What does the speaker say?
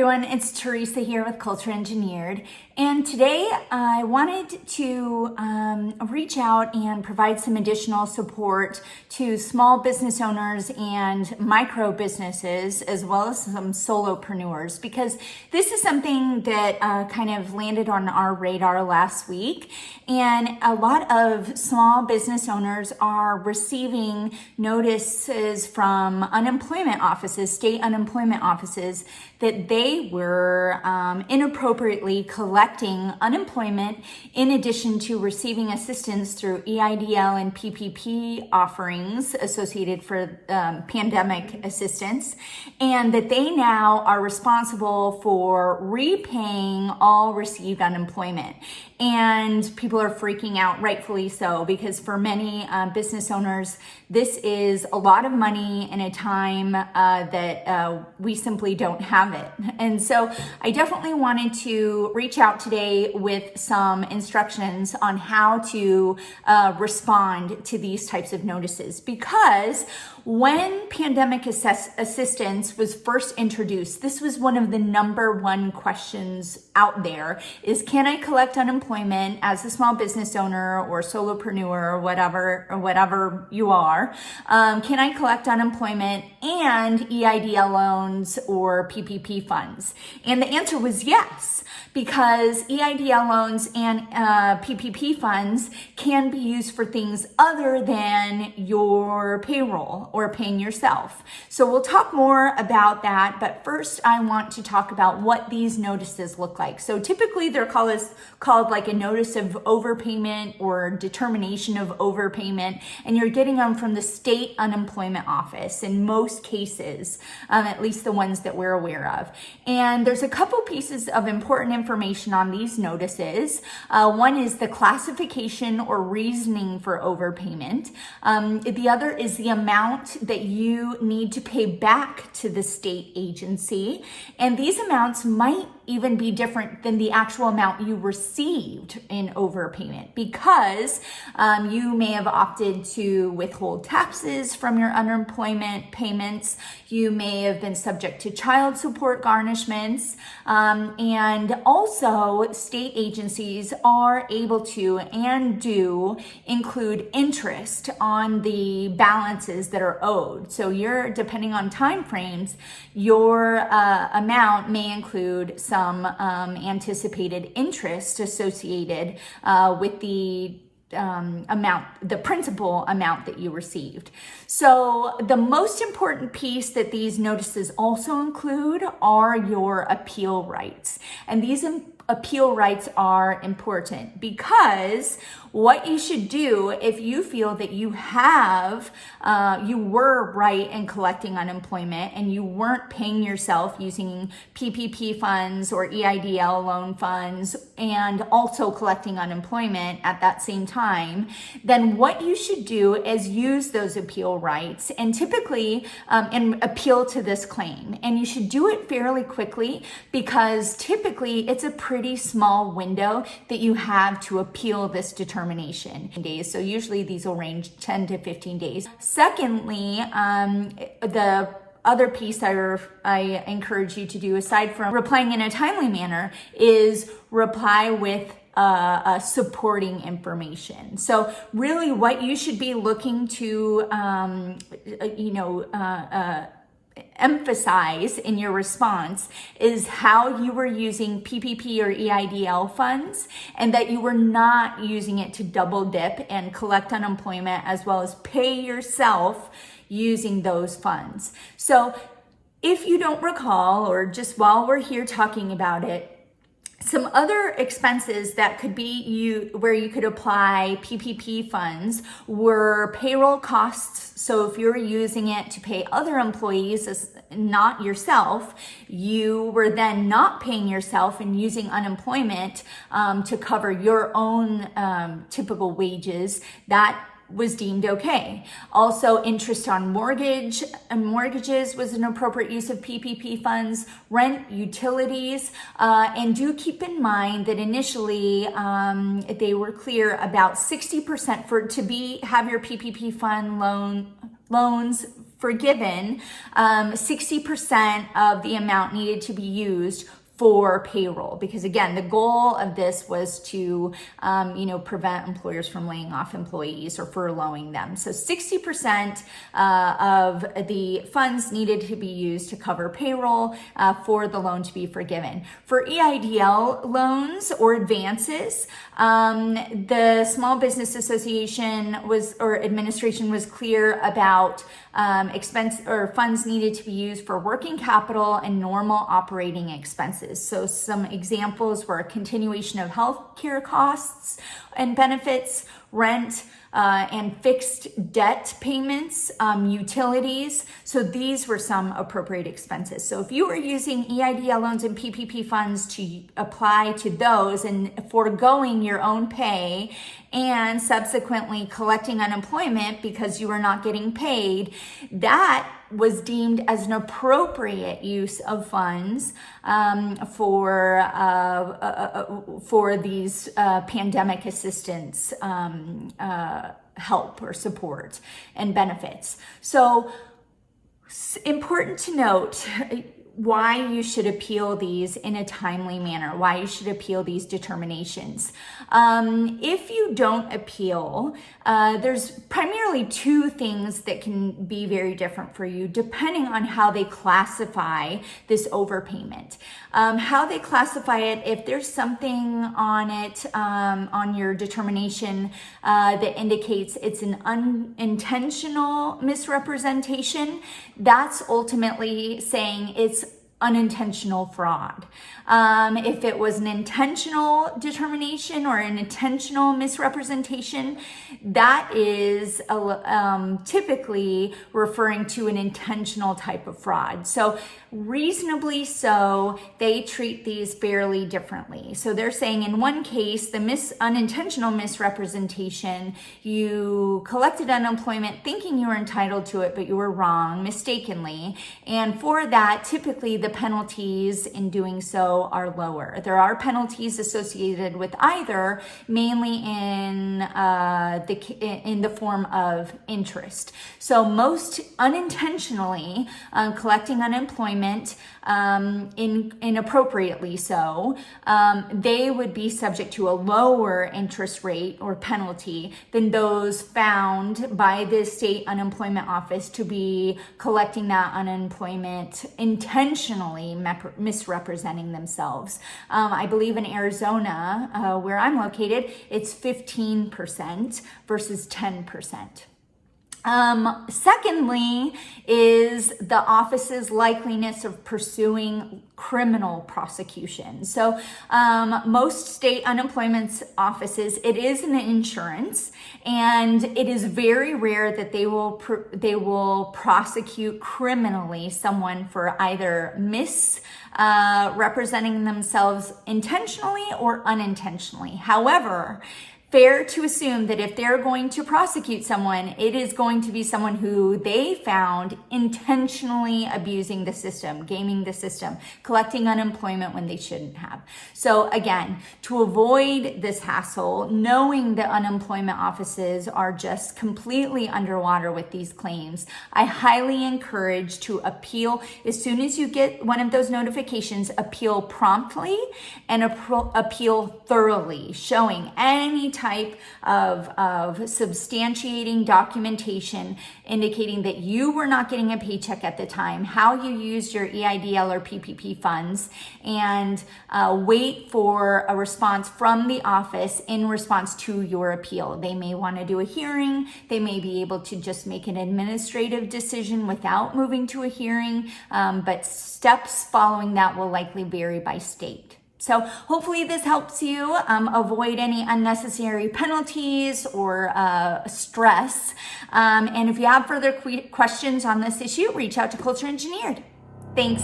everyone, it's Teresa here with Culture Engineered, and today I wanted to reach out and provide some additional support to small business owners and micro businesses, as well as some solopreneurs, because this is something that kind of landed on our radar last week, and a lot of small business owners are receiving notices from unemployment offices, state unemployment offices, that they were inappropriately collecting unemployment in addition to receiving assistance through EIDL and PPP offerings associated for pandemic assistance, and that they now are responsible for repaying all received unemployment. And people are freaking out, rightfully so, because for many business owners, this is a lot of money in a time that we simply don't have it. And so I definitely wanted to reach out today with some instructions on how to respond to these types of notices, because when pandemic assistance was first introduced, this was one of the number one questions out there is, can I collect unemployment as a small business owner or solopreneur or whatever you are? Can I collect unemployment and EIDL loans or PPP funds? And the answer was yes, because EIDL loans and PPP funds can be used for things other than your payroll or paying yourself. So we'll talk more about that, but first I want to talk about what these notices look like. So typically they're called like a notice of overpayment or determination of overpayment, and you're getting them from the state unemployment office in most cases, at least the ones that we're aware of. And there's a couple pieces of important information on these notices. One is the classification or reasoning for overpayment. The other is the amount that you need to pay back to the state agency. And these amounts might even be different than the actual amount you received in overpayment, because you may have opted to withhold taxes from your unemployment payments. You may have been subject to child support garnishments. And also state agencies are able to and do include interest on the balances that are owed. So depending on time frames, your amount may include some anticipated interest associated with the principal amount that you received. So the most important piece that these notices also include are your appeal rights. And these appeal rights are important, because what you should do if you feel that you were right in collecting unemployment and you weren't paying yourself using PPP funds or EIDL loan funds and also collecting unemployment at that same time, then what you should do is use those appeal rights and typically and appeal to this claim. And you should do it fairly quickly, because typically it's a pretty small window that you have to appeal this determination. Days. So usually these will range 10 to 15 days. Secondly, the other piece I encourage you to do, aside from replying in a timely manner, is reply with supporting information. So really what you should be looking to, emphasize in your response is how you were using PPP or EIDL funds, and that you were not using it to double dip and collect unemployment as well as pay yourself using those funds. So if you don't recall, or just while we're here talking about it, some other expenses that could be where you could apply PPP funds were payroll costs. So if you're using it to pay other employees, not yourself, you were then not paying yourself and using unemployment to cover your own typical wages, that was deemed okay. Also, interest on mortgages was an appropriate use of PPP funds, rent, utilities, and do keep in mind that initially they were clear about 60% have your PPP fund loans forgiven, 60% of the amount needed to be used for payroll, because again, the goal of this was to, prevent employers from laying off employees or furloughing them. So 60% of the funds needed to be used to cover payroll for the loan to be forgiven. For EIDL loans or advances, the Small Business Association administration was clear about expense or funds needed to be used for working capital and normal operating expenses. So some examples were continuation of healthcare costs and benefits, rent, and fixed debt payments, utilities. So these were some appropriate expenses. So if you were using EIDL loans and PPP funds to apply to those and foregoing your own pay and subsequently collecting unemployment because you were not getting paid, that was deemed as an appropriate use of funds for these pandemic assistance help or support and benefits. So important to note why you should appeal these in a timely manner, why you should appeal these determinations. If you don't appeal, there's primarily two things that can be very different for you depending on how they classify this overpayment. How they classify it, if there's something on it, on your determination that indicates it's an unintentional misrepresentation, that's ultimately saying it's unintentional fraud. If it was an intentional determination or an intentional misrepresentation, that is typically referring to an intentional type of fraud. So reasonably so, they treat these fairly differently. So they're saying in one case, the unintentional misrepresentation, you collected unemployment thinking you were entitled to it, but you were wrong mistakenly. And for that, typically the penalties in doing so are lower. There are penalties associated with either, mainly in the form of interest. So most unintentionally collecting unemployment, inappropriately so, they would be subject to a lower interest rate or penalty than those found by the state unemployment office to be collecting that unemployment intentionally misrepresenting themselves. I believe in Arizona, where I'm located, it's 15% versus 10%. Secondly is the office's likeliness of pursuing criminal prosecution. So most state unemployment offices, it is an insurance, and it is very rare that they will prosecute criminally someone for either misrepresenting themselves intentionally or unintentionally. However, fair to assume that if they're going to prosecute someone, it is going to be someone who they found intentionally abusing the system, gaming the system, collecting unemployment when they shouldn't have. So again, to avoid this hassle, knowing that unemployment offices are just completely underwater with these claims, I highly encourage to appeal. As soon as you get one of those notifications, appeal promptly and appeal thoroughly, showing any type of substantiating documentation indicating that you were not getting a paycheck at the time, how you used your EIDL or PPP funds, and wait for a response from the office in response to your appeal. They may want to do a hearing. They may be able to just make an administrative decision without moving to a hearing, but steps following that will likely vary by state. So hopefully this helps you avoid any unnecessary penalties or stress. And if you have further questions on this issue, reach out to Culture Engineered. Thanks.